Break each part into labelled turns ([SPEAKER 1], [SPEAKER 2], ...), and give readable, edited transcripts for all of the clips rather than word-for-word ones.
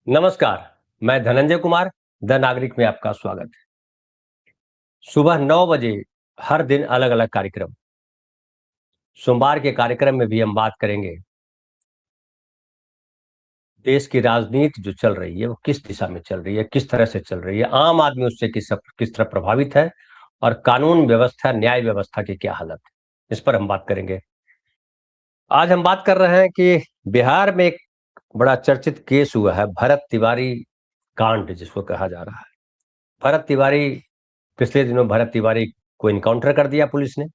[SPEAKER 1] नमस्कार। मैं धनंजय कुमार द नागरिक में आपका स्वागत है। सुबह 9 बजे हर दिन अलग-अलग कार्यक्रम। सोमवार के कार्यक्रम में भी हम बात करेंगे देश की राजनीति जो चल रही है वो किस दिशा में चल रही है, किस तरह से चल रही है, आम आदमी उससे किस तरह प्रभावित है और कानून व्यवस्था, न्याय व्यवस्था की क्या हालत है, इस पर हम बात करेंगे। आज हम बात कर रहे हैं कि बिहार में एक बड़ा चर्चित केस हुआ है, भरत तिवारी कांड जिसको कहा जा रहा है। भरत तिवारी पिछले दिनों भरत तिवारी को एनकाउंटर कर दिया पुलिस ने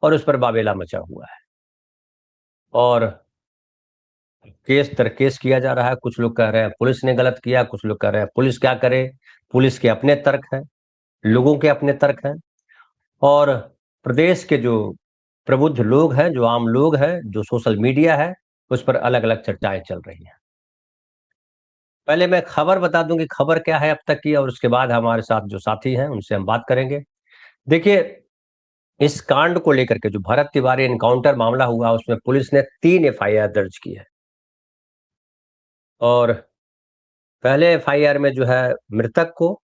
[SPEAKER 1] और उस पर वावेला मचा हुआ है और केस दर केस किया जा रहा है। कुछ लोग कह रहे हैं पुलिस ने गलत किया, कुछ लोग कह रहे हैं पुलिस क्या करे, पुलिस के अपने तर्क हैं, लोगों के अपने तर्क हैं और प्रदेश के जो प्रबुद्ध लोग हैं, जो आम लोग हैं, जो सोशल मीडिया है, उस पर अलग-अलग चर्चाएँ चल रही हैं। पहले मैं खबर बता दूँ कि खबर क्या है अब तक की और उसके बाद हमारे साथ जो साथी हैं, उनसे हम बात करेंगे। देखिए, इस कांड को लेकर के जो भरत तिवारी एनकाउंटर मामला हुआ, उसमें पुलिस ने 3 एफआईआर दर्ज की है और पहले एफआईआर में जो है मृतक को,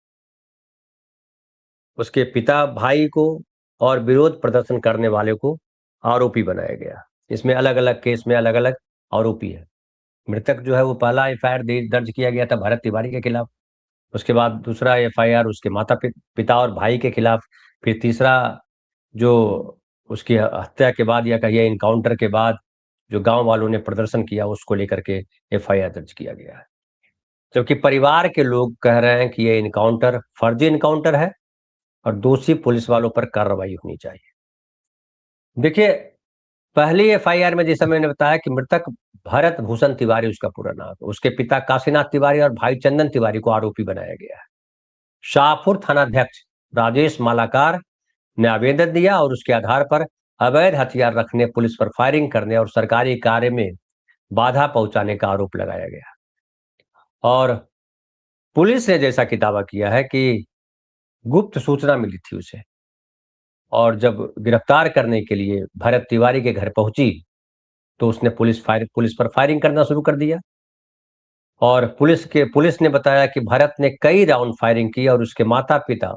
[SPEAKER 1] उसके पिता, भाई को और विरोध प्रदर्शन करने वाले को आरोपी बनाया गया। इसमें अलग-अलग केस में अलग-अलग आरोपी हैं। मृतक जो है वो पहला एफआईआर दर्ज किया गया था भरत तिवारी के खिलाफ, उसके बाद दूसरा एफआईआर उसके पिता और भाई के खिलाफ, फिर तीसरा जो उसकी हत्या के बाद या कहिए एनकाउंटर के बाद जो गाँव वालों ने प्रदर्शन किया उसको लेकर के एफआईआर दर्ज किया गया है। जबकि परिवार के लोग कह रहे हैं कि ये एनकाउंटर फर्जी एनकाउंटर है और दोषी पुलिस वालों पर कार्रवाई होनी चाहिए। देखिए, पहली एफआईआर में जैसा मैंने बताया कि मृतक भरत भूषण तिवारी उसका पूरा नाम है। उसके पिता काशीनाथ तिवारी और भाई चंदन तिवारी को आरोपी बनाया गया है। शाहपुर थानाध्यक्ष राजेश मालाकार ने आवेदन दिया और उसके आधार पर अवैध हथियार रखने, पुलिस पर फायरिंग करने और सरकारी कार्य में बाधा पहुंचाने का आरोप लगाया गया और पुलिस ने जैसा कि दावा किया है कि गुप्त सूचना मिली थी उसे और जब गिरफ्तार करने के लिए भरत तिवारी के घर पहुंची तो उसने पुलिस पर फायरिंग करना शुरू कर दिया और पुलिस ने बताया कि भरत ने कई राउंड फायरिंग की और उसके माता-पिता,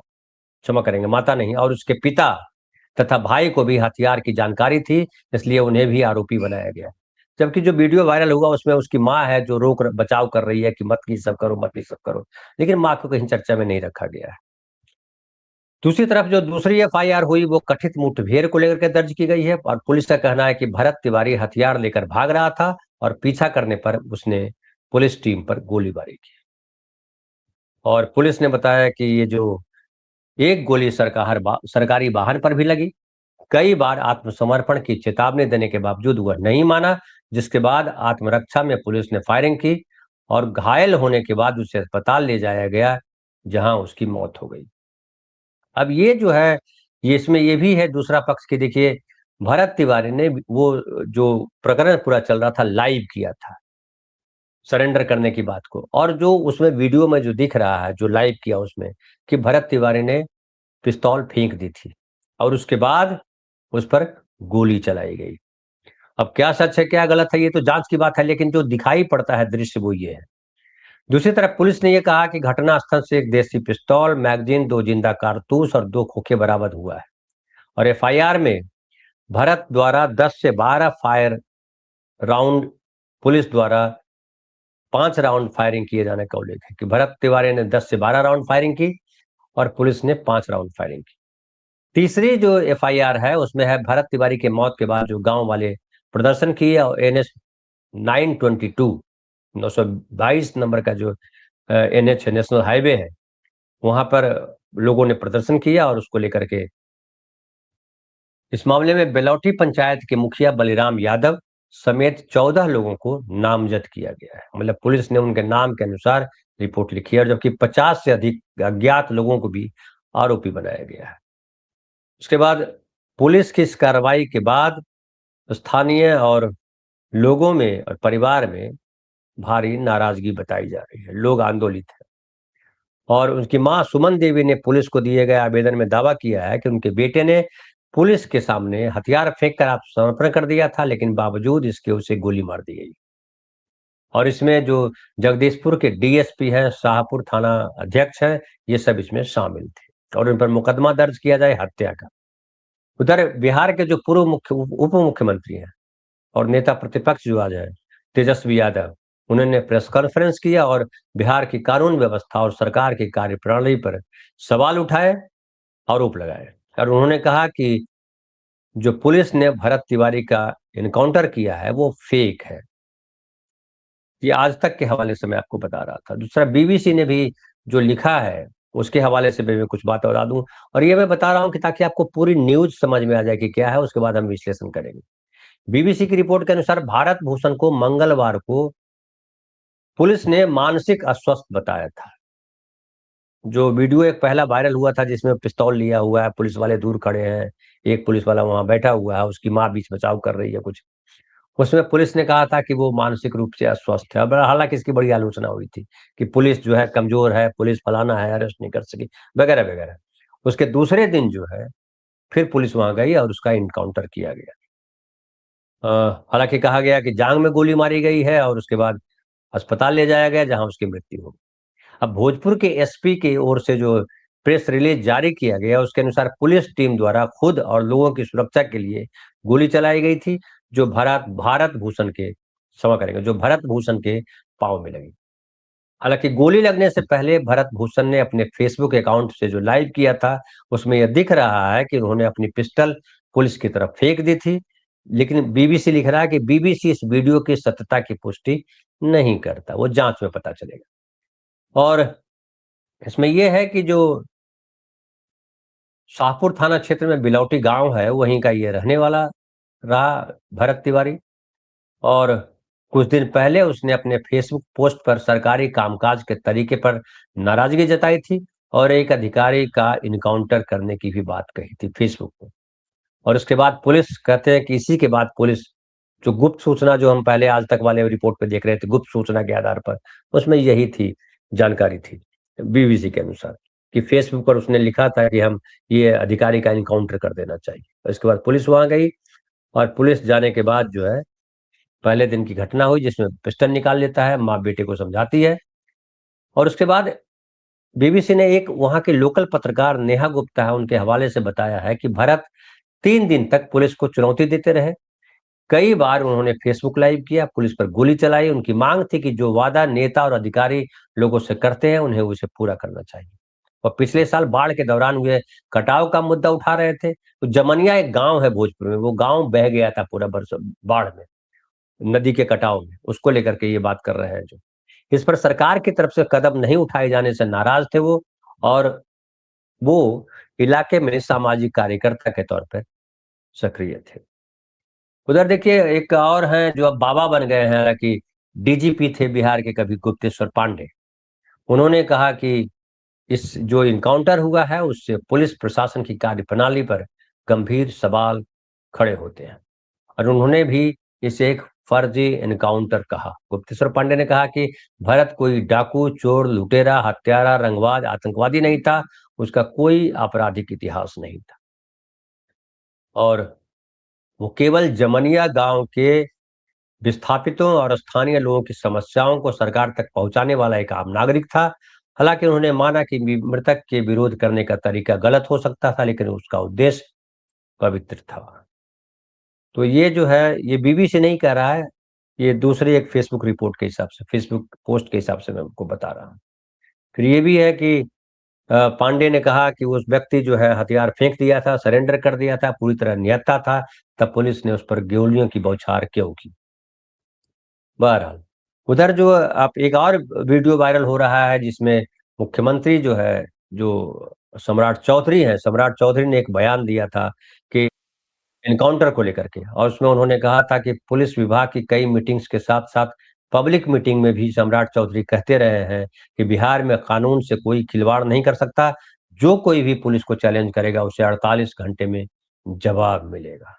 [SPEAKER 1] क्षमा करेंगे माता नहीं, और उसके पिता तथा भाई को भी हथियार की जानकारी थी, इसलिए उन्हें भी आरोपी बनाया गया। जबकि जो वीडियो वायरल हुआ उसमें उसकी माँ है जो बचाव कर रही है कि मत ये सब करो, मत ये सब करो। लेकिन माँ को कहीं चर्चा में नहीं रखा गया है। दूसरी तरफ जो दूसरी एफआईआर हुई वो कथित मुठभेड़ को लेकर के दर्ज की गई है और पुलिस का कहना है कि भरत तिवारी हथियार लेकर भाग रहा था और पीछा करने पर उसने पुलिस टीम पर गोलीबारी की और पुलिस ने बताया कि ये जो एक गोली सरकारी वाहन पर भी लगी। कई बार आत्मसमर्पण की चेतावनी देने के बावजूद वह नहीं माना, जिसके बाद आत्मरक्षा में पुलिस ने फायरिंग की और घायल होने के बाद उसे अस्पताल ले जाया गया, जहां उसकी मौत हो गई। अब ये जो है, ये इसमें ये भी है दूसरा पक्ष कि देखिए, भरत तिवारी ने वो जो प्रकरण पूरा चल रहा था लाइव किया था, सरेंडर करने की बात को, और जो उसमें वीडियो में जो दिख रहा है, जो लाइव किया उसमें, कि भरत तिवारी ने पिस्तौल फेंक दी थी और उसके बाद उस पर गोली चलाई गई। अब क्या सच है, क्या गलत है, ये तो जाँच की बात है, लेकिन जो दिखाई पड़ता है दृश्य वो ये है। दूसरी तरफ पुलिस ने ये कहा कि घटनास्थल से एक देसी पिस्तौल, मैगज़ीन, 2 जिंदा कारतूस और 2 खोखे बरामद हुआ है और एफआईआर में भरत द्वारा 10 से 12 फायर राउंड, पुलिस द्वारा 5 राउंड फायरिंग किए जाने का उल्लेख है कि भरत तिवारी ने 10 से 12 राउंड फायरिंग की और पुलिस ने 5 राउंड फायरिंग की। तीसरी जो एफआईआर है उसमें है भरत तिवारी के मौत के बाद जो गाँव वाले प्रदर्शन किए और एनएच 922 922 नंबर का जो एनएच है, नेशनल हाईवे है, वहाँ पर लोगों ने प्रदर्शन किया और उसको लेकर के इस मामले में बेलौटी पंचायत के मुखिया बलिराम यादव समेत 14 लोगों को नामजद किया गया है। मतलब पुलिस ने उनके नाम के अनुसार रिपोर्ट लिखी है और जबकि 50 से अधिक अज्ञात लोगों को भी आरोपी बनाया गया है। उसके बाद पुलिस की इस कार्रवाई के बाद स्थानीय और लोगों में और परिवार में भारी नाराजगी बताई जा रही है। लोग आंदोलित हैं और उनकी मां सुमन देवी ने पुलिस को दिए गए आवेदन में दावा किया है कि उनके बेटे ने पुलिस के सामने हथियार फेंक कर आत्मसमर्पण कर दिया था, लेकिन बावजूद इसके उसे गोली मार दी गई। और इसमें जो जगदीशपुर के डीएसपी हैं, शाहपुर थाना अध्यक्ष हैं, ये सब इसमें शामिल थे और उन पर मुकदमा दर्ज किया जाए हत्या का। उधर बिहार के जो पूर्व मुख्य उप मुख्यमंत्री हैं और नेता प्रतिपक्ष जो आज है तेजस्वी यादव, उन्होंने प्रेस कॉन्फ्रेंस किया और बिहार की कानून व्यवस्था और सरकार की कार्यप्रणाली पर सवाल उठाए, आरोप लगाए। और उन्होंने कहा कि जो पुलिस ने भरत तिवारी का इनकाउंटर किया है वो फेक है। ये आज तक के हवाले से मैं आपको बता रहा था। दूसरा, बीबीसी ने भी जो लिखा है उसके हवाले से भी मैं कुछ बात बता दूं, और ये मैं बता रहा हूं कि ताकि आपको पूरी न्यूज समझ में आ जाए कि क्या है, उसके बाद हम विश्लेषण करेंगे। बीबीसी की रिपोर्ट के अनुसार भारत भूषण को मंगलवार को पुलिस ने मानसिक अस्वस्थ बताया था। जो वीडियो एक पहला वायरल हुआ था जिसमें पिस्तौल लिया हुआ है, पुलिस वाले दूर खड़े हैं, एक पुलिस वाला वहां बैठा हुआ है, उसकी माँ बीच बचाव कर रही है कुछ, उसमें पुलिस ने कहा था कि वो मानसिक रूप से अस्वस्थ है। अब हालांकि इसकी बड़ी आलोचना हुई थी कि पुलिस जो है कमजोर है, पुलिस फलाना है, अरेस्ट नहीं कर सकी, वगैरह वगैरह। उसके दूसरे दिन जो है फिर पुलिस वहां गई और उसका इनकाउंटर किया गया। हालांकि कहा गया कि जांग में गोली मारी गई है और उसके बाद अस्पताल ले जाया गया जहां उसकी मृत्यु हो गई। अब भोजपुर के एसपी की ओर से जो प्रेस रिलीज जारी किया गया उसके अनुसार पुलिस टीम द्वारा खुद और लोगों की सुरक्षा के लिए गोली चलाई गई थी, जो भारत भारत भूषण के क्षमा करेंगे जो भरत भूषण के पांव में लगी। हालांकि गोली लगने से पहले भरत भूषण ने अपने फेसबुक अकाउंट से जो लाइव किया था उसमें यह दिख रहा है कि उन्होंने अपनी पिस्टल पुलिस की तरफ फेंक दी थी। लेकिन बीबीसी लिख रहा है कि बीबीसी इस वीडियो की सत्यता की पुष्टि नहीं करता, वो जांच में पता चलेगा। और इसमें यह है कि जो शाहपुर थाना क्षेत्र में बिलौटी गांव है वहीं का ये रहने वाला रहा भरत तिवारी। और कुछ दिन पहले उसने अपने फेसबुक पोस्ट पर सरकारी कामकाज के तरीके पर नाराजगी जताई थी और एक अधिकारी का इनकाउंटर करने की भी बात कही थी फेसबुक पर। और उसके बाद पुलिस कहते हैं कि इसी के बाद पुलिस जो गुप्त सूचना जो हम पहले आज तक वाले रिपोर्ट पे देख रहे थे, गुप्त सूचना के आधार पर उसमें यही थी, जानकारी थी बीबीसी के अनुसार कि फेसबुक पर उसने लिखा था कि हम ये अधिकारी का इनकाउंटर कर देना चाहिए। और इसके बाद पुलिस वहां गई और पुलिस जाने के बाद जो है पहले दिन की घटना हुई जिसमें पिस्टल निकाल लेता है, माँ बेटे को समझाती है। और उसके बाद बीबीसी ने एक वहां के लोकल पत्रकार नेहा गुप्ता है उनके हवाले से बताया है कि भरत 3 दिन तक पुलिस को चुनौती देते रहे। कई बार उन्होंने फेसबुक लाइव किया, पुलिस पर गोली चलाई। उनकी मांग थी कि जो वादा नेता और अधिकारी लोगों से करते हैं उन्हें उसे पूरा करना चाहिए। और पिछले साल बाढ़ के दौरान हुए कटाव का मुद्दा उठा रहे थे। तो जमनिया एक गांव है भोजपुर में, वो गांव बह गया था पूरा बरस बाढ़ में, नदी के कटाव में, उसको लेकर के ये बात कर रहे हैं जो इस पर सरकार की तरफ से कदम नहीं उठाए जाने से नाराज थे वो। और वो इलाके में सामाजिक कार्यकर्ता के तौर पर सक्रिय थे। उधर देखिए एक और हैं जो अब बाबा बन गए हैं कि डीजीपी थे बिहार के कभी, गुप्तेश्वर पांडे। उन्होंने कहा कि इस जो इनकाउंटर हुआ है उससे पुलिस प्रशासन की कार्यप्रणाली पर गंभीर सवाल खड़े होते हैं। और उन्होंने भी इसे एक फर्जी एनकाउंटर कहा। गुप्तेश्वर पांडे ने कहा कि भरत कोई डाकू, चोर, लुटेरा, हत्यारा, रंगबाज, आतंकवादी नहीं था, उसका कोई आपराधिक इतिहास नहीं था और वो केवल जमनिया गांव के विस्थापितों और स्थानीय लोगों की समस्याओं को सरकार तक पहुंचाने वाला एक आम नागरिक था। हालांकि उन्होंने माना कि मृतक के विरोध करने का तरीका गलत हो सकता था, लेकिन उसका उद्देश्य पवित्र था। तो ये जो है ये बीबीसी नहीं कह रहा है, ये दूसरी एक फेसबुक रिपोर्ट के हिसाब से, फेसबुक पोस्ट के हिसाब से मैं आपको बता रहा हूँ। फिर ये भी है कि पांडे ने कहा कि उस व्यक्ति जो है हथियार फेंक दिया था, सरेंडर कर दिया था, पूरी तरह निहत्था था, तब पुलिस ने उस पर गोलियों की बौछार क्यों की। बहरहाल उधर जो आप एक और वीडियो वायरल हो रहा है जिसमें मुख्यमंत्री जो है, जो सम्राट चौधरी है, सम्राट चौधरी ने एक बयान दिया था कि एनकाउंटर को लेकर के, और उसमें उन्होंने कहा था कि पुलिस विभाग की कई मीटिंग्स के साथ साथ पब्लिक मीटिंग में भी सम्राट चौधरी कहते रहे हैं कि बिहार में कानून से कोई खिलवाड़ नहीं कर सकता, जो कोई भी पुलिस को चैलेंज करेगा उसे 48 घंटे में जवाब मिलेगा।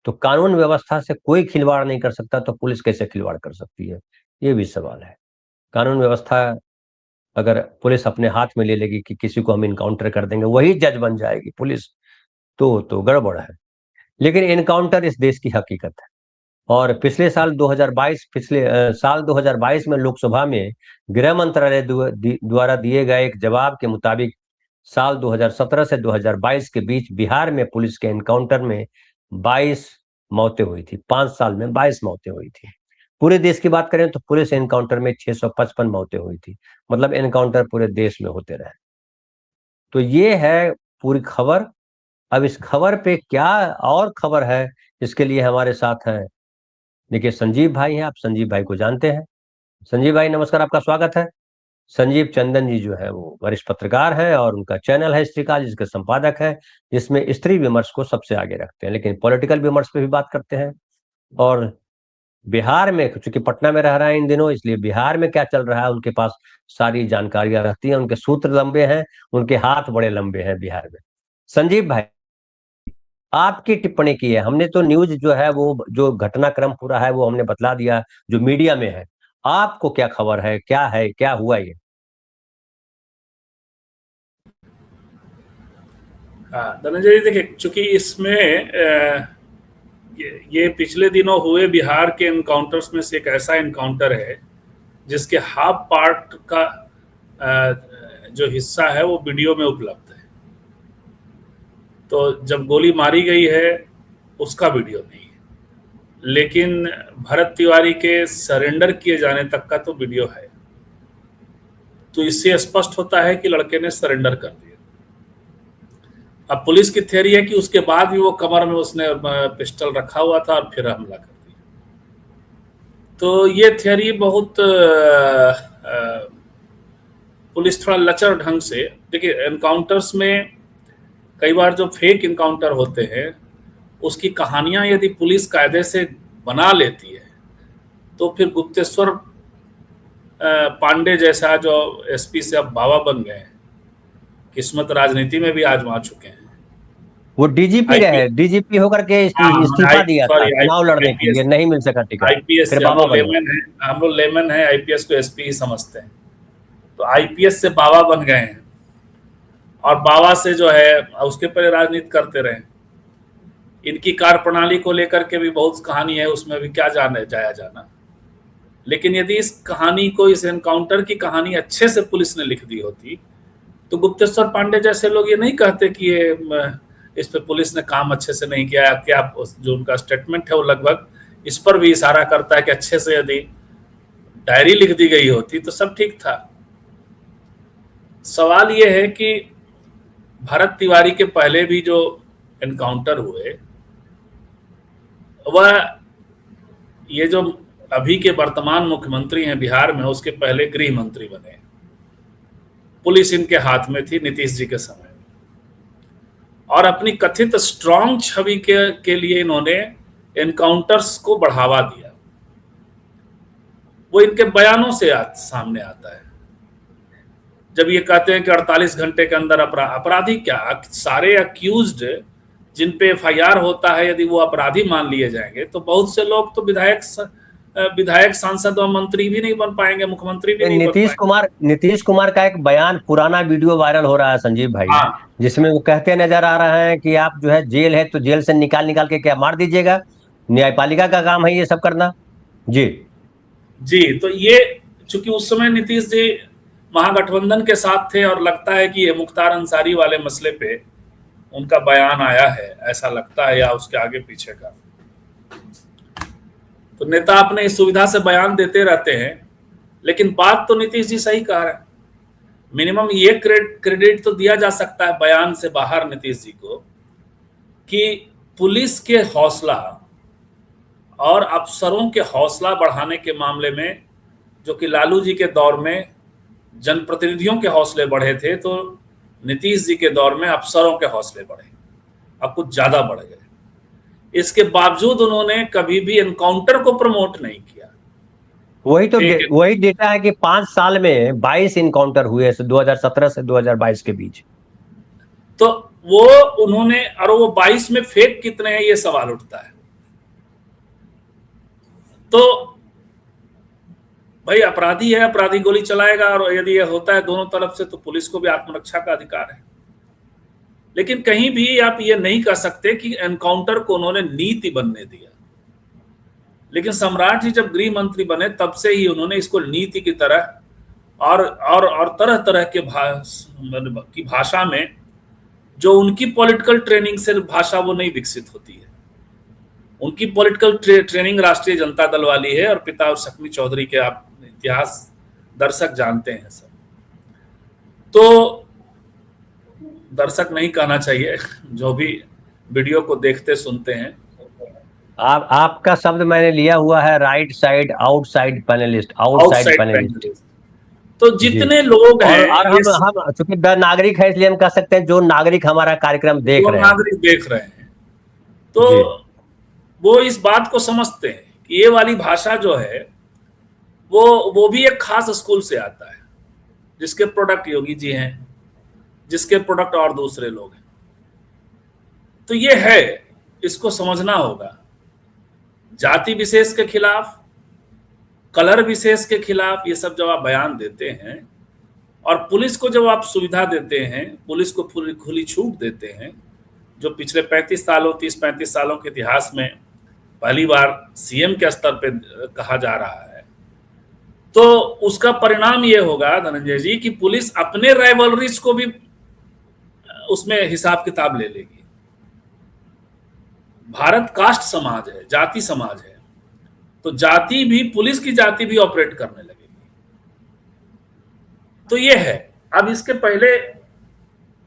[SPEAKER 1] तो कानून व्यवस्था से कोई खिलवाड़ नहीं कर सकता तो पुलिस कैसे खिलवाड़ कर सकती है, ये भी सवाल है। कानून व्यवस्था अगर पुलिस अपने हाथ में ले लेगी कि किसी को हम इनकाउंटर कर देंगे, वही जज बन जाएगी पुलिस, तो गड़बड़ है। लेकिन एनकाउंटर इस देश की हकीकत है। और पिछले साल 2022 साल 2022 में लोकसभा में गृह मंत्रालय द्वारा दिए गए एक जवाब के मुताबिक साल 2017 से 2022 के बीच बिहार में पुलिस के एनकाउंटर में 22 मौतें हुई थी। 5 साल में 22 मौतें हुई थी। पूरे देश की बात करें तो पुलिस एनकाउंटर में 655 मौतें हुई थी। मतलब एनकाउंटर पूरे देश में होते रहे। तो ये है पूरी खबर। अब इस खबर पे क्या और खबर है, इसके लिए हमारे साथ हैं, देखिए, संजीव भाई हैं। आप संजीव भाई को जानते हैं। संजीव भाई नमस्कार, आपका स्वागत है। संजीव चंदन जी जो है वो वरिष्ठ पत्रकार हैं और उनका चैनल है स्त्रीकाल, जिसके संपादक है, जिसमें स्त्री विमर्श को सबसे आगे रखते हैं, लेकिन पॉलिटिकल विमर्श पे भी बात करते हैं। और बिहार में, चूंकि पटना में रह रहे हैं इन दिनों, इसलिए बिहार में क्या चल रहा है उनके पास सारी जानकारियां रहती हैं। उनके सूत्र लंबे हैं, उनके हाथ बड़े लंबे हैं बिहार में। संजीव भाई, आपकी टिप्पणी की है हमने, तो न्यूज जो है वो जो घटनाक्रम पूरा है वो हमने बतला दिया जो मीडिया में है। आपको क्या खबर है, क्या हुआ ये?
[SPEAKER 2] हाँ धनंजय जी, देखिए, चूंकि इसमें ये पिछले दिनों हुए बिहार के एनकाउंटर्स में से एक ऐसा एनकाउंटर है जिसके हाफ पार्ट का जो हिस्सा है वो वीडियो में उपलब्ध है। तो जब गोली मारी गई है उसका वीडियो नहीं है, लेकिन भरत तिवारी के सरेंडर किए जाने तक का तो वीडियो है। तो इससे स्पष्ट होता है कि लड़के ने सरेंडर कर दिया। अब पुलिस की थ्योरी है कि उसके बाद भी वो कमर में उसने पिस्टल रखा हुआ था और फिर हमला कर दिया। तो ये थ्योरी बहुत पुलिस थोड़ा लचर ढंग से, देखिए, एनकाउंटर्स में कई बार जो फेक एनकाउंटर होते हैं उसकी कहानियां यदि पुलिस कायदे से बना लेती है तो फिर गुप्तेश्वर पांडे जैसा जो एसपी से अब बाबा बन गए हैं, किस्मत राजनीति में भी आजमा चुके हैं।
[SPEAKER 1] वो डीजीपी रहे, डीजीपी होकर के इस्तीफा दिया था चुनाव लड़ने के लिए, नहीं मिल सका टिकट,
[SPEAKER 2] आईपीएस
[SPEAKER 1] फिर बाबा बन गए।
[SPEAKER 2] हम लोग लेमन है, आईपीएस को एसपी ही समझते हैं। तो आईपीएस से बाबा बन गए हैं और बाबा से जो है उसके पहले राजनीति करते रहे। इनकी कार्यप्रणाली को लेकर के भी बहुत कहानी है, उसमें भी क्या जाया जाना। लेकिन यदि इस कहानी को, इस एनकाउंटर की कहानी अच्छे से पुलिस ने लिख दी होती तो गुप्तेश्वर पांडे जैसे लोग ये नहीं कहते कि ये इस पे पुलिस ने काम अच्छे से नहीं किया। क्या जो उनका स्टेटमेंट है वो लगभग इस पर भी इशारा करता है कि अच्छे से यदि डायरी लिख दी गई होती तो सब ठीक था। सवाल ये है कि भरत तिवारी के पहले भी जो एनकाउंटर हुए, वह ये जो अभी के वर्तमान मुख्यमंत्री हैं बिहार में, उसके पहले गृह मंत्री बने। पुलिस इनके हाथ में थी नीतीश जी के समय में, और अपनी कथित स्ट्रांग छवि के लिए इन्होंने एनकाउंटर्स को बढ़ावा दिया। वो इनके बयानों से सामने आता है, जब ये कहते हैं कि 48 घंटे के अंदर अपराधी क्या, सारे अक्यूज्ड जिन पे एफआईआर होता है, यदि वो अपराधी मान लिए जाएंगे तो बहुत से लोग तो विधायक सांसद और मंत्री भी नहीं बन पाएंगे, मुख्यमंत्री भी नहीं बन पाएंगे।
[SPEAKER 1] नीतीश कुमार का एक बयान, पुराना वीडियो वायरल हो रहा है संजीव भाई, जिसमें वो कहते नजर आ रहे हैं कि आप जो है जेल है तो जेल से निकाल के क्या मार दीजिएगा, न्यायपालिका का काम है ये सब करना। जी
[SPEAKER 2] जी, तो ये चूंकि उस समय नीतीश जी महागठबंधन के साथ थे और लगता है कि ये मुख्तार अंसारी वाले मसले पे उनका बयान आया है, ऐसा लगता है, या उसके आगे पीछे का। तो नेता अपने इस सुविधा से बयान देते रहते हैं, लेकिन बात तो नीतीश जी सही कह रहे हैं। मिनिमम ये क्रेडिट तो दिया जा सकता है बयान से बाहर नीतीश जी को कि पुलिस के हौसला और अफसरों के हौसला बढ़ाने के मामले में, जो कि लालू जी के दौर में जनप्रतिनिधियों के हौसले बढ़े थे, तो नीतीश जी के दौर में अफसरों के हौसले बढ़े, अब कुछ ज्यादा बढ़ गए। इसके बावजूद उन्होंने कभी भी एनकाउंटर को प्रमोट नहीं किया।
[SPEAKER 1] वही डेटा है कि 5 साल में 22 इनकाउंटर हुए 2017 से 2022 के बीच।
[SPEAKER 2] तो वो उन्होंने, और वो 22 में फेक कितने हैं ये सवाल उठता है। तो भाई अपराधी है, अपराधी गोली चलाएगा, और यदि ये होता है दोनों तरफ से तो पुलिस को भी आत्मरक्षा का अधिकार है। लेकिन कहीं भी आप ये नहीं कह सकते कि एनकाउंटर को उन्होंने नीति बनने दिया। लेकिन सम्राट जी जब गृह मंत्री बने तब से ही उन्होंने इसको नीति की तरह और तरह तरह के की भाषा में, जो उनकी पॉलिटिकल ट्रेनिंग से भाषा वो नहीं विकसित होती है। उनकी पॉलिटिकल ट्रेनिंग राष्ट्रीय जनता दल वाली है, और पिता शक्ति चौधरी के आप इतिहास दर्शक जानते हैं सब। तो दर्शक नहीं कहना चाहिए, जो भी वीडियो को देखते सुनते हैं।
[SPEAKER 1] आपका शब्द मैंने लिया हुआ है, right side outside panelist, outside panelist.
[SPEAKER 2] तो जितने लोग हैं,
[SPEAKER 1] और हम चूंकि नागरिक है इसलिए हम कह सकते हैं जो नागरिक हमारा कार्यक्रम देख रहे हैं,
[SPEAKER 2] तो वो इस बात को समझते हैं कि ये वाली भाषा जो है वो भी एक खास स्कूल से आता है, जिसके प्रोडक्ट योगी जी हैं, जिसके प्रोडक्ट और दूसरे लोग हैं। तो ये है, इसको समझना होगा। जाति विशेष के खिलाफ, कलर विशेष के खिलाफ ये सब जब आप बयान देते हैं, और पुलिस को जब आप सुविधा देते हैं, पुलिस को खुली छूट देते हैं, जो पिछले 30-35 सालों के इतिहास में पहली बार सीएम के स्तर पे कहा जा रहा है, तो उसका परिणाम ये होगा धनंजय जी कि पुलिस अपने राइवलरीज को भी उसमें हिसाब किताब ले लेगी। भारत कास्ट समाज है, जाति समाज है, तो जाति भी, पुलिस की जाति भी ऑपरेट करने लगेगी। तो ये है। अब इसके पहले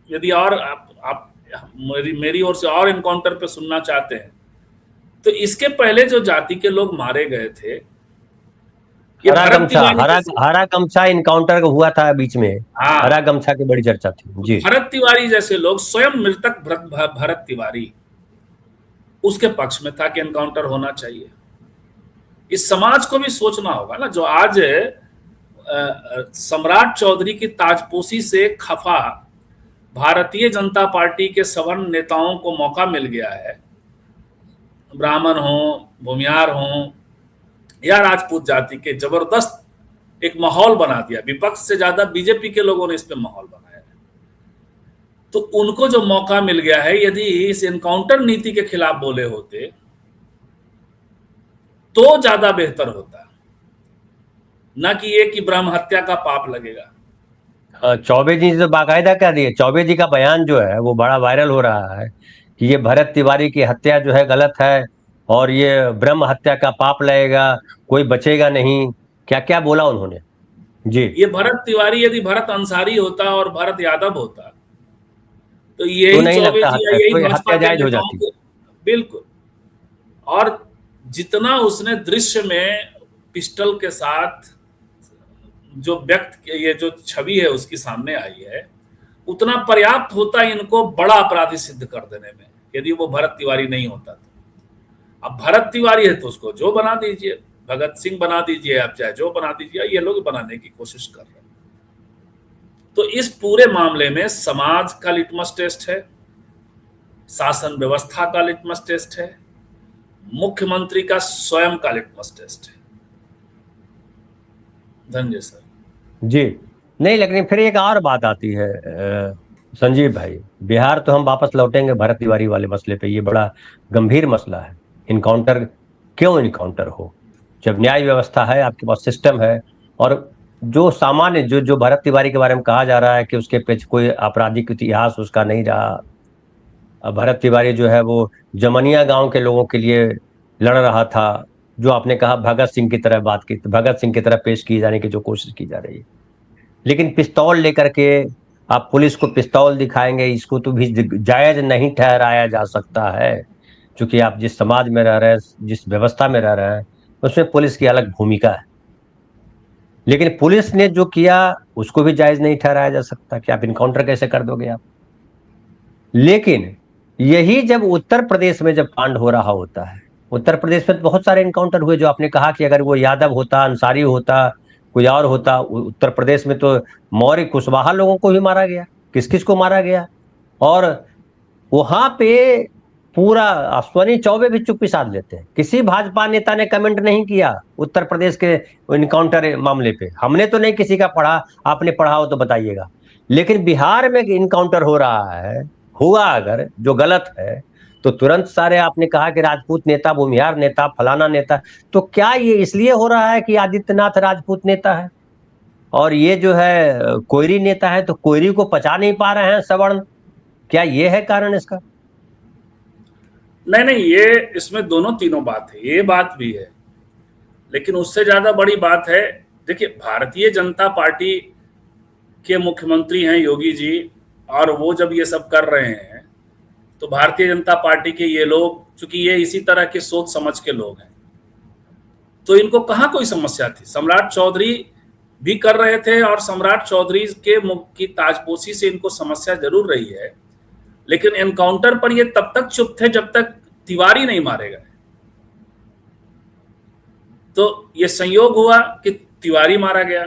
[SPEAKER 2] यदि और आप मेरी ओर से और इनकाउंटर पे सुनना चाहते हैं, तो इसके पहले जो जाति के लोग मारे गए थे,
[SPEAKER 1] हरा गमछा इनकाउंटर हुआ था बीच में। हाँ, हरा गमछा की बड़ी चर्चा थी जी।
[SPEAKER 2] भरत तिवारी जैसे लोग, स्वयं मृतक भरत तिवारी उसके पक्ष में था कि एनकाउंटर होना चाहिए। इस समाज को भी सोचना होगा ना, जो आज सम्राट चौधरी की ताजपोशी से खफा भारतीय जनता पार्टी के सवर्ण नेताओं को मौका मिल गया है, ब्राह्मण हो, भूमिहार हो या राजपूत जाति के, जबरदस्त एक माहौल बना दिया। विपक्ष से ज्यादा बीजेपी के लोगों ने इस पे माहौल बनाया है। तो उनको जो मौका मिल गया है, यदि इस एनकाउंटर नीति के खिलाफ बोले होते तो ज्यादा बेहतर होता, ना कि ये कि ब्रह्म हत्या का पाप लगेगा।
[SPEAKER 1] चौबे जी ने तो बाकायदा कह दिए, चौबे जी का बयान जो है वो बड़ा वायरल हो रहा है कि ये भरत तिवारी की हत्या जो है गलत है, और ये ब्रह्म हत्या का पाप लगेगा, कोई बचेगा नहीं। क्या क्या बोला उन्होंने जी।
[SPEAKER 2] ये भरत तिवारी यदि भरत अंसारी होता और भरत यादव होता, तो यही
[SPEAKER 1] तो
[SPEAKER 2] चौबे जी, यही
[SPEAKER 1] हत्या जायज हो जाती।
[SPEAKER 2] बिल्कुल। और जितना उसने दृश्य में पिस्टल के साथ जो व्यक्त, ये जो छवि है उसकी सामने आई है, उतना पर्याप्त होता इनको बड़ा अपराधी सिद्ध कर देने में, यदि वो भरत तिवारी नहीं होता तो। अब भरत तिवारी है तो उसको जो बना दीजिए, भगत सिंह बना दीजिए, आप चाहे जो बना दीजिए, ये लोग बनाने की कोशिश कर रहे हैं। तो इस पूरे मामले में समाज का लिटमस टेस्ट है, शासन व्यवस्था का लिटमस टेस्ट है, मुख्यमंत्री का स्वयं का लिटमस टेस्ट है। धनंजय सर
[SPEAKER 1] जी। नहीं, लेकिन फिर एक और बात आती है संजीव भाई, बिहार तो हम वापस लौटेंगे भरत तिवारी वाले मसले पे, ये बड़ा गंभीर मसला है। इनकाउंटर क्यों इनकाउंटर हो, जब न्याय व्यवस्था है, आपके पास सिस्टम है, और जो सामान्य जो भरत तिवारी के बारे में कहा जा रहा है कि उसके पीछे कोई आपराधिक इतिहास उसका नहीं रहा। भरत तिवारी जो है वो जमनिया गांव के लोगों के लिए लड़ रहा था, जो आपने कहा भगत सिंह की तरह बात की, भगत सिंह की तरह पेश की जाने की जो कोशिश की जा रही है। लेकिन पिस्तौल लेकर के आप पुलिस को पिस्तौल दिखाएंगे, इसको तो भी जायज नहीं ठहराया जा सकता है, क्योंकि आप जिस समाज में रह रहे हैं, जिस व्यवस्था में रह रहे हैं, उसमें पुलिस की अलग भूमिका है। लेकिन पुलिस ने जो किया उसको भी जायज नहीं ठहराया जा सकता कि आप इनकाउंटर कैसे कर दोगे आप। लेकिन यही जब उत्तर प्रदेश में जब कांड हो रहा होता है, उत्तर प्रदेश में बहुत सारे इनकाउंटर हुए, जो आपने कहा कि अगर वो यादव होता, अंसारी होता, कोई और होता। उत्तर प्रदेश में तो मौर्य कुशवाहा लोगों को भी मारा गया, किस किस को मारा गया, और वहां पे पूरा अश्वनी चौबे भी चुप्पी साध लेते हैं। किसी भाजपा नेता ने कमेंट नहीं किया उत्तर प्रदेश के इनकाउंटर मामले पे। हमने तो नहीं किसी का पढ़ा, आपने पढ़ा हो तो बताइएगा। लेकिन बिहार में इनकाउंटर हो रहा है, हुआ अगर जो गलत है, तो तुरंत सारे आपने कहा कि राजपूत नेता, भूमिहार नेता, फलाना नेता। तो क्या ये इसलिए हो रहा है कि आदित्यनाथ राजपूत नेता है और ये जो है कोयरी नेता है, तो कोयरी को पचा नहीं पा रहे हैं सवर्ण? क्या ये है कारण इसका?
[SPEAKER 2] नहीं नहीं, ये इसमें दोनों तीनों बात है, ये बात भी है, लेकिन उससे ज्यादा बड़ी बात है। देखिए, भारतीय जनता पार्टी के मुख्यमंत्री हैं योगी जी, और वो जब ये सब कर रहे हैं तो भारतीय जनता पार्टी के ये लोग, चूंकि ये इसी तरह के सोच समझ के लोग हैं, तो इनको कहाँ कोई समस्या थी। सम्राट चौधरी भी कर रहे थे, और सम्राट चौधरी के की ताजपोशी से इनको समस्या जरूर रही है, लेकिन एनकाउंटर पर ये तब तक चुप थे जब तक तिवारी नहीं मारे गए। तो ये संयोग हुआ कि तिवारी मारा गया।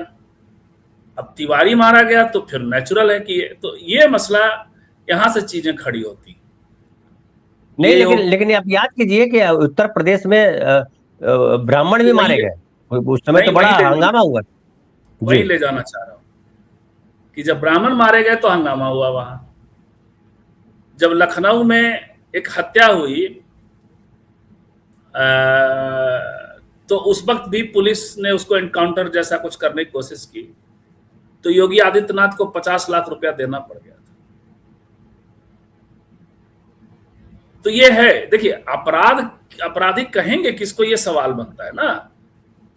[SPEAKER 2] अब तिवारी मारा गया तो फिर नेचुरल है कि ये मसला, यहां से चीजें खड़ी होती।
[SPEAKER 1] नहीं, लेकिन आप याद कीजिए कि उत्तर प्रदेश में ब्राह्मण भी मारे गए, उस समय तो बड़ा हंगामा हुआ।
[SPEAKER 2] वही ले जाना चाह रहा हूं कि जब ब्राह्मण मारे गए तो हंगामा हुआ वहां। जब लखनऊ में एक हत्या हुई तो उस वक्त भी पुलिस ने उसको एनकाउंटर जैसा कुछ करने की कोशिश की, तो योगी आदित्यनाथ को 50 लाख रुपया देना पड़ गया था। तो ये है, देखिए, अपराधी कहेंगे किसको, ये सवाल बनता है ना।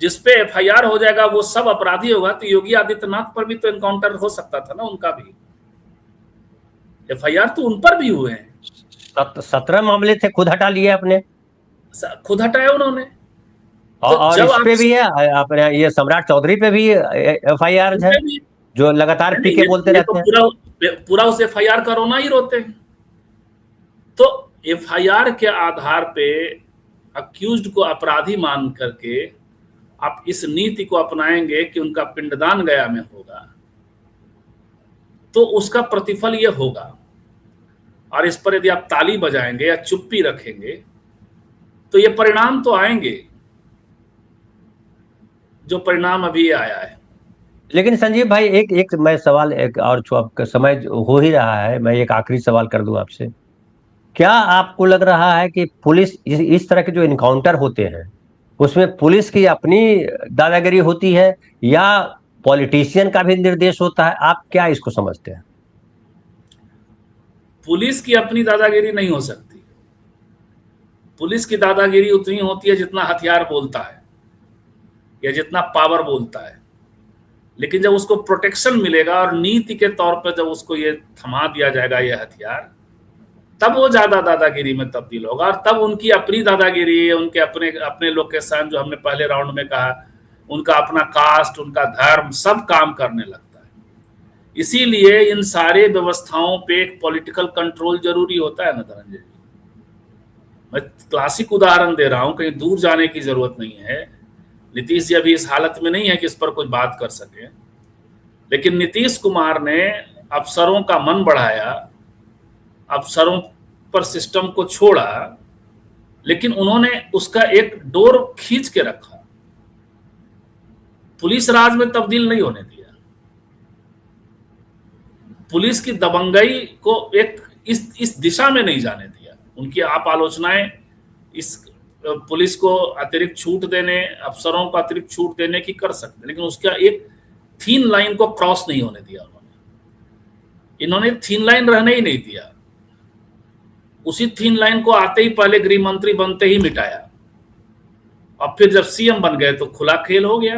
[SPEAKER 2] जिसपे एफआईआर हो जाएगा वो सब अपराधी होगा, तो योगी आदित्यनाथ पर भी तो एनकाउंटर हो सकता था ना, उनका भी एफआईआर तो उन पर भी हुए हैं।
[SPEAKER 1] 17 मामले थे, खुद हटा लिए अपने,
[SPEAKER 2] खुद हटाया उन्होंने।
[SPEAKER 1] और इस पे भी है अपने, ये सम्राट चौधरी पे भी एफआईआर है, जो लगातार पीके बोलते रहते हैं।
[SPEAKER 2] तो पूरा उस एफआईआर का रोना ही रोते हैं। तो एफआईआर के आधार पे अक्यूज्ड को अपराधी मान करके आप इस नीति को अपनाएंगे कि उनका पिंडदान गया में होगा, तो उसका प्रतिफल ये होगा। और इस पर यदि आप ताली बजाएंगे या चुप्पी रखेंगे तो ये परिणाम तो आएंगे, जो परिणाम अभी आया है।
[SPEAKER 1] लेकिन संजीव भाई, एक मैं सवाल, एक और समय हो ही रहा है, मैं एक आखिरी सवाल कर दूं आपसे। क्या आपको लग रहा है कि पुलिस इस तरह के जो इनकाउंटर होते हैं उसमें पुलिस की अपनी दादागिरी होती है या पॉलिटिशियन का भी निर्देश होता है? आप क्या इसको समझते हैं?
[SPEAKER 2] पुलिस की अपनी दादागिरी नहीं हो सकती। पुलिस की दादागिरी उतनी होती है जितना हथियार बोलता है या जितना पावर बोलता है, लेकिन जब उसको प्रोटेक्शन मिलेगा और नीति के तौर पर जब उसको ये थमा दिया जाएगा ये हथियार, तब वो ज्यादा दादागिरी में तब्दील होगा। और तब उनकी अपनी दादागिरी, उनके अपने अपने लोग के साथ, जो हमने पहले राउंड में कहा, उनका अपना कास्ट, उनका धर्म, सब काम करने लगता है। इसीलिए इन सारे व्यवस्थाओं पे एक पॉलिटिकल कंट्रोल जरूरी होता है ना धनंजय जी। मैं क्लासिक उदाहरण दे रहा हूं, कहीं दूर जाने की जरूरत नहीं है। नीतीश जी अभी इस हालत में नहीं है कि इस पर कुछ बात कर सके, लेकिन नीतीश कुमार ने अफसरों का मन बढ़ाया, अफसरों पर सिस्टम को छोड़ा, लेकिन उन्होंने उसका एक डोर खींच के रखा, पुलिस राज में तब्दील नहीं होने दिया। पुलिस की दबंगई को एक इस दिशा में नहीं जाने दिया। उनकी आप आलोचनाएं इस पुलिस को अतिरिक्त छूट देने, अफसरों को अतिरिक्त छूट देने की कर सकते, लेकिन उसका एक थीन लाइन को क्रॉस नहीं होने दिया उन्होंने। इन्होंने थीन लाइन रहने ही नहीं दिया। उसी थीन लाइन को आते ही पहले गृह मंत्री बनते ही मिटाया, और फिर जब सीएम बन गए तो खुला खेल हो गया।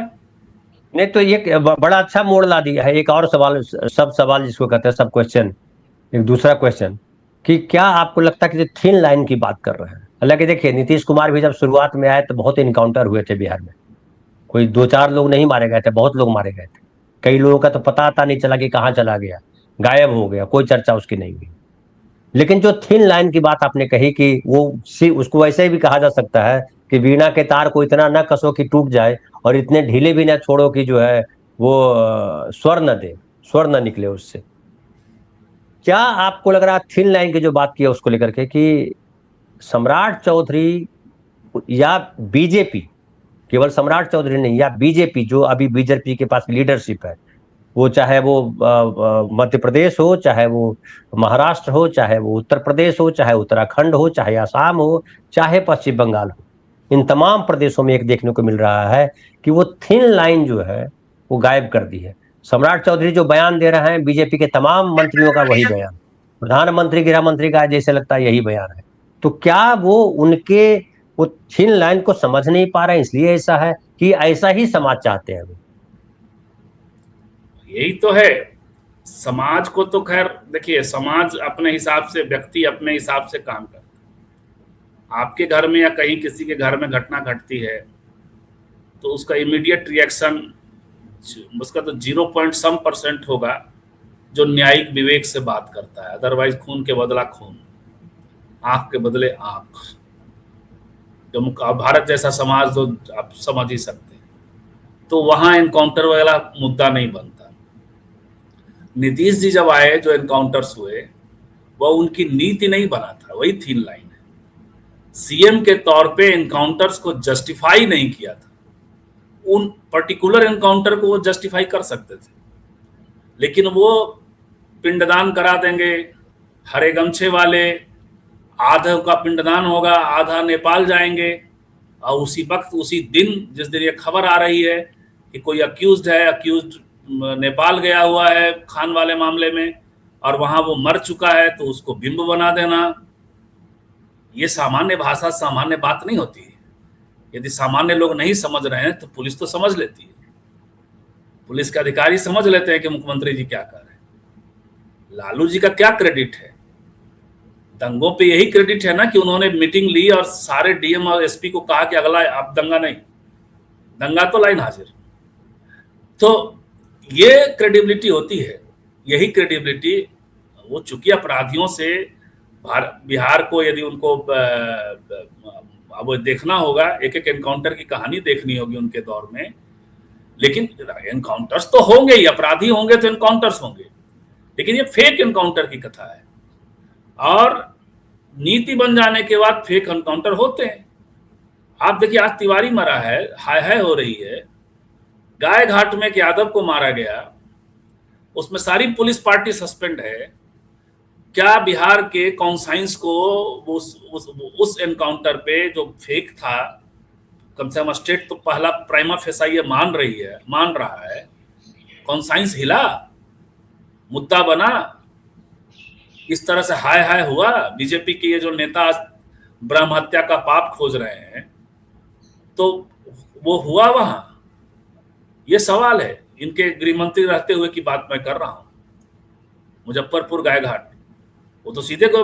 [SPEAKER 1] नहीं, तो ये बड़ा अच्छा मोड़ ला दिया है। एक और सवाल, सब सवाल जिसको कहते हैं, सब क्वेश्चन, एक दूसरा क्वेश्चन, कि क्या आपको लगता है कि थीन लाइन की बात कर रहे हैं? हालांकि देखिए, नीतीश कुमार भी जब शुरुआत में आए तो बहुत इनकाउंटर हुए थे बिहार में, कोई 2-4 लोग नहीं मारे गए थे, बहुत लोग मारे गए थे। कई लोगों का तो पता नहीं चला कि कहाँ चला गया, गायब हो गया, कोई चर्चा उसकी नहीं हुई। लेकिन जो थिन लाइन की बात आपने कही कि वो उसको वैसे भी कहा जा सकता है कि वीणा के तार को इतना न कसो कि टूट जाए, और इतने ढीले भी ना छोड़ो कि जो है वो स्वर न दे, स्वर न निकले उससे। क्या आपको लग रहा है थिन लाइन की जो बात की है उसको लेकर के, कि सम्राट चौधरी या बीजेपी, केवल सम्राट चौधरी नहीं, या बीजेपी जो अभी बीजेपी के पास लीडरशिप है, वो चाहे वो मध्य प्रदेश हो, चाहे वो महाराष्ट्र हो, चाहे वो उत्तर प्रदेश हो, चाहे उत्तराखंड हो, चाहे असम हो, चाहे पश्चिम बंगाल हो, इन तमाम प्रदेशों में एक देखने को मिल रहा है कि वो थिन लाइन जो है वो गायब कर दी है। सम्राट चौधरी जो बयान दे रहे हैं, बीजेपी के तमाम मंत्रियों का वही बयान, प्रधानमंत्री गृह मंत्री का जैसे लगता है यही बयान है। तो क्या वो उनके वो थिन लाइन को समझ नहीं पा रहे हैं, इसलिए ऐसा है कि ऐसा ही समाज चाहते हैं वो?
[SPEAKER 2] यही तो है। समाज को तो खैर देखिए, समाज अपने हिसाब से, व्यक्ति अपने हिसाब से काम करता है। आपके घर में या कहीं किसी के घर में घटना घटती है तो उसका इमीडिएट रिएक्शन, उसका तो 0 पॉइंट सम % होगा जो न्यायिक विवेक से बात करता है। अदरवाइज खून के बदला खून, आंख के बदले आंख। जो भारत जैसा समाज तो आप समझ ही सकते हैं, तो वहां एनकाउंटर वाला मुद्दा नहीं बनता। नीतीश जी जब आए, जो एनकाउंटर्स हुए, वह उनकी नीति नहीं बना था, वही थीन लाइन है। सीएम के तौर पे एनकाउंटर्स को जस्टिफाई नहीं किया था। उन पर्टिकुलर एनकाउंटर को वो जस्टिफाई कर सकते थे, लेकिन वो पिंडदान करा देंगे, हरे गमछे वाले, आधा का पिंडदान होगा, आधा नेपाल जाएंगे, और उसी वक्त, उसी दिन, जिस दिन ये खबर आ रही है कि कोई अक्यूज्ड है, अक्यूज्ड नेपाल गया हुआ है खान वाले मामले में, और वहां वो मर चुका है, तो उसको बिंब बना देना, ये सामान्य भाषा, सामान्य बात नहीं होती है। यदि सामान्य लोग नहीं समझ रहे हैं तो पुलिस तो समझ लेती है, पुलिस के अधिकारी समझ लेते हैं कि मुख्यमंत्री जी क्या कर रहे हैं। लालू जी का क्या क्रेडिट है? दंगों पे यही क्रेडिट है ना कि उन्होंने मीटिंग ली और सारे डीएम और एसपी को कहा कि अगला अब दंगा नहीं, दंगा तो लाइन हाजिर। तो ये क्रेडिबिलिटी होती है, यही क्रेडिबिलिटी। वो चूंकि अपराधियों से बिहार को, यदि उनको अब देखना होगा, एक एक एनकाउंटर की कहानी देखनी होगी उनके दौर में, लेकिन एनकाउंटर्स तो होंगे ही, अपराधी होंगे तो एनकाउंटर्स होंगे, लेकिन ये फेक एनकाउंटर की कथा है। और नीति बन जाने के बाद फेक एनकाउंटर होते हैं। आप देखिए, आज तिवारी मरा है, हाय हाय हो रही है। गाय घाट में एक यादव को मारा गया, उसमें सारी पुलिस पार्टी सस्पेंड है। क्या बिहार के कॉन्साइंस को उस एनकाउंटर पे जो फेक था, कम से कम स्टेट तो पहला प्राइमा फेसा ये मान रहा है, कॉन्साइंस हिला, मुद्दा बना, इस तरह से हाय हाय हुआ। बीजेपी के ये जो नेता ब्रह्म हत्या का पाप खोज रहे हैं, तो वो हुआ वहां? ये सवाल है। इनके गृह मंत्री रहते हुए की बात मैं कर रहा हूं। मुजफ्फरपुर गाय घाट, वो तो सीधे को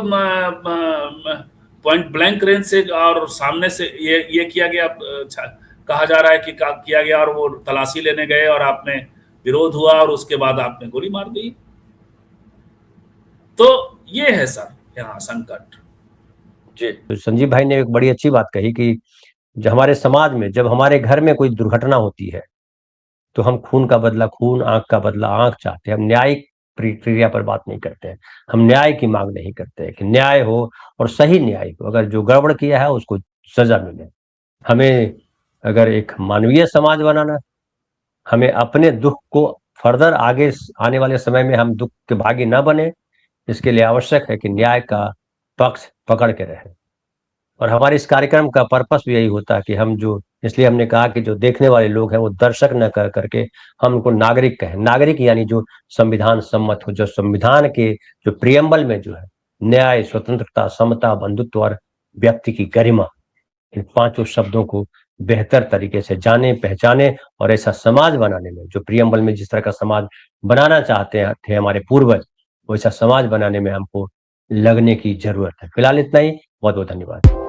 [SPEAKER 2] पॉइंट ब्लैंक रेंज से और सामने से ये किया गया, कहा जा रहा है कि किया गया, और वो तलाशी लेने गए और आपने विरोध हुआ और उसके बाद आपने गोली मार दी। तो ये है सर यहाँ संकट।
[SPEAKER 1] जी, तो संजीव भाई ने एक बड़ी अच्छी बात कही कि जब हमारे समाज में, जब हमारे घर में कोई दुर्घटना होती है, तो हम खून का बदला खून, आंख का बदला आंख चाहते हैं। हम न्यायिक प्रक्रिया पर बात नहीं करते हैं, हम न्याय की मांग नहीं करते हैं कि न्याय हो और सही न्याय हो। अगर जो गड़बड़ किया है उसको सजा मिले। हमें अगर एक मानवीय समाज बनाना, हमें अपने दुख को फर्दर आगे आने वाले समय में हम दुख के भागी न बने, इसके लिए आवश्यक है कि न्याय का पक्ष पकड़ के रहे। और हमारे इस कार्यक्रम का पर्पस भी यही होता है कि हम जो, इसलिए हमने कहा कि जो देखने वाले लोग हैं वो दर्शक न कर करके हम उनको नागरिक कहें। नागरिक यानी जो संविधान सम्मत हो, जो संविधान के जो प्रियम्बल में जो है न्याय, स्वतंत्रता, समता, बंधुत्व और व्यक्ति की गरिमा, इन 5 शब्दों को बेहतर तरीके से जाने, पहचाने, और ऐसा समाज बनाने में, जो प्रियम्बल में जिस तरह का समाज बनाना चाहते थे हमारे पूर्वज, वैसा समाज बनाने में हमको लगने की जरूरत है। फिलहाल इतना ही। बहुत बहुत धन्यवाद।